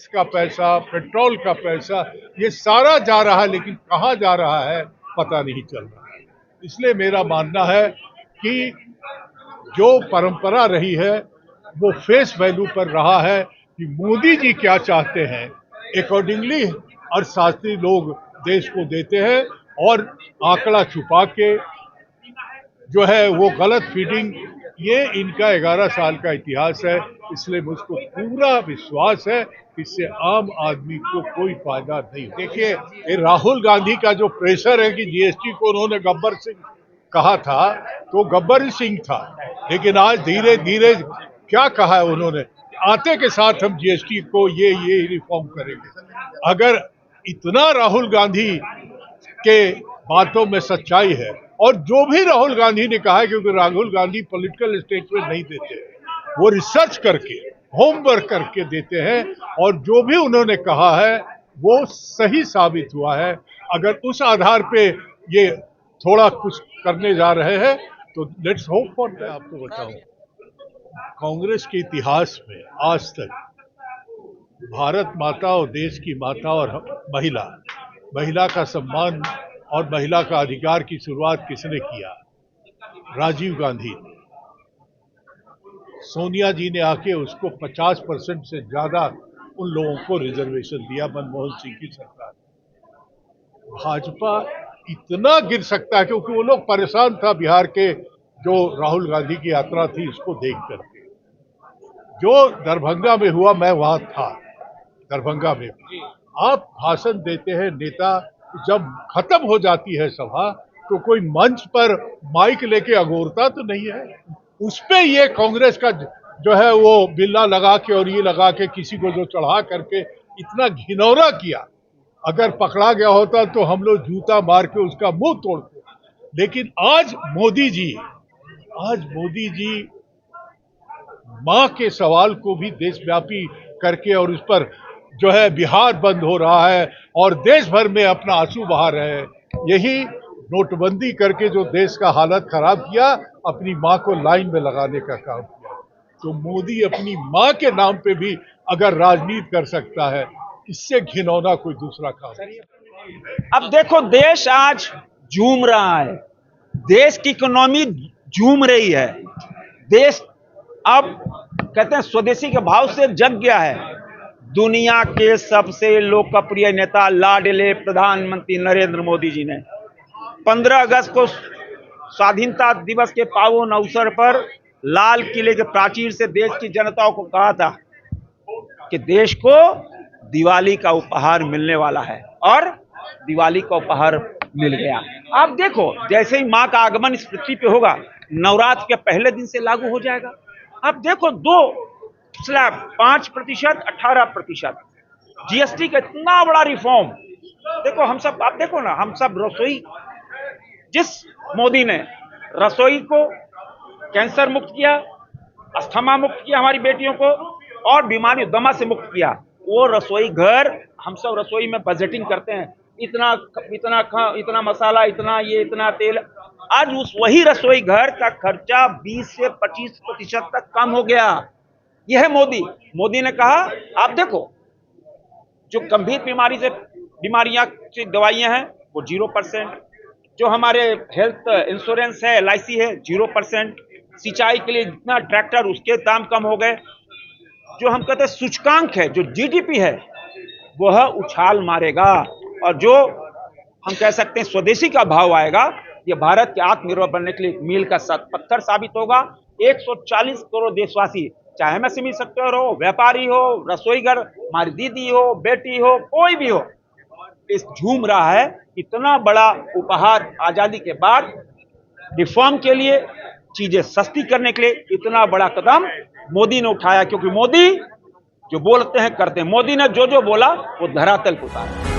Tax का पैसा, petrol का पैसा, ये सारा जा रहा है, लेकिन कहाँ जा रहा है पता नहीं चल रहा है। इसलिए मेरा मानना है कि जो परंपरा रही है वो फेस वैल्यू पर रहा है कि मोदी जी क्या चाहते हैं, अकॉर्डिंगली अर्थशास्त्री लोग देश को देते हैं, और आंकड़ा छुपा के जो है वो गलत फीडिंग, ये इनका 11 साल का इतिहास है। इसलिए मुझको पूरा विश्वास है इससे आम आदमी को कोई फायदा नहीं। देखिए, ये राहुल गांधी का जो प्रेशर है कि जीएसटी को उन्होंने गब्बर सिंह कहा था, तो गब्बर सिंह था, लेकिन आज धीरे धीरे क्या कहा है उन्होंने, आते के साथ हम जीएसटी को ये रिफॉर्म करेंगे। अगर इतना राहुल गांधी के बातों में सच्चाई है, और जो भी राहुल गांधी ने कहा है, क्योंकि राहुल गांधी पॉलिटिकल स्टेटमेंट नहीं देते, वो रिसर्च करके होमवर्क करके देते हैं, और जो भी उन्होंने कहा है वो सही साबित हुआ है। अगर उस आधार पे ये थोड़ा कुछ करने जा रहे हैं तो लेट्स होप फॉर दैट। आपको बताऊं, कांग्रेस के इतिहास में आज तक भारत माता और देश की माता और महिला का सम्मान और महिला का अधिकार की शुरुआत किसने किया? राजीव गांधी ने। सोनिया जी ने आके उसको 50% से ज्यादा उन लोगों को रिजर्वेशन दिया, मनमोहन सिंह की सरकार। भाजपा इतना गिर सकता है क्योंकि वो लोग परेशान था बिहार के जो राहुल गांधी की यात्रा थी इसको देख करके। जो दरभंगा में हुआ, मैं वहां था दरभंगा में। आप भाषण देते हैं नेता, जब खत्म हो जाती है सभा तो कोई मंच पर माइक लेके अगोरता तो नहीं है। उस पे ये कांग्रेस का जो है वो बिल्ला लगा के और ये लगा के किसी को जो चढ़ा करके इतना घिनौना किया। अगर पकड़ा गया होता तो हम लोग जूता मार के उसका मुंह तोड़ते। लेकिन आज मोदी जी मां के सवाल को भी देशव्यापी करके, और उस पर जो है बिहार बंद हो रहा है और देश भर में अपना आंसू बहा रहे हैं। यही नोटबंदी करके जो देश का हालत खराब किया, अपनी मां को लाइन में लगाने का काम किया। तो मोदी अपनी मां के नाम पे भी अगर राजनीति कर सकता है, इससे घिनौना कोई दूसरा काम नहीं। अब देखो, देश आज झूम रहा है, देश की इकोनॉमी झूम रही है, देश अब कहते हैं स्वदेशी के भाव से जग गया है। दुनिया के सबसे लोकप्रिय नेता लाडले प्रधानमंत्री नरेंद्र मोदी जी ने 15 अगस्त को स्वाधीनता दिवस के पावन अवसर पर लाल किले के प्राचीर से देश की जनता को कहा था कि देश को दिवाली का उपहार मिलने वाला है, और दिवाली का उपहार मिल गया। आप देखो, जैसे ही मां का आगमन इस पृथ्वी पे होगा, नवरात्र के पहले दिन से लागू हो जाएगा। आप देखो, 2 स्लैब 5%, 18%, जीएसटी का इतना बड़ा रिफॉर्म। देखो हम सब, आप देखो ना, हम सब रसोई, जिस मोदी ने रसोई को कैंसर मुक्त किया, अस्थमा मुक्त किया हमारी बेटियों को, और बीमारी दमा से मुक्त किया, वो रसोई घर, हम सब रसोई में बजटिंग करते हैं, इतना मसाला, इतना ये, इतना तेल। आज उस वही रसोई घर का खर्चा 20 से 25% तक कम हो गया। यह है मोदी ने कहा। आप देखो, जो गंभीर बीमारियां की दवाइयां हैं वो 0%, जो हमारे हेल्थ इंश्योरेंस है, LIC है, 0%, सिंचाई के लिए जितना ट्रैक्टर उसके दाम कम हो गए। जो हम कहते हैं सूचकांक है, जो GDP है, वह उछाल मारेगा, और जो हम कह सकते हैं स्वदेशी का भाव आएगा, ये भारत के आत्मनिर्भर बनने के लिए मील का पत्थर साबित होगा। 140 करोड़ देशवासी, चाहे MSME सेक्टर हो, व्यापारी हो, रसोईघर, हमारी दीदी हो, बेटी हो, कोई भी हो, इस झूम रहा है। इतना बड़ा उपहार आजादी के बाद रिफॉर्म के लिए, चीजें सस्ती करने के लिए इतना बड़ा कदम मोदी ने उठाया, क्योंकि मोदी जो बोलते हैं करते हैं। मोदी ने जो बोला वो धरातल पर उतारा।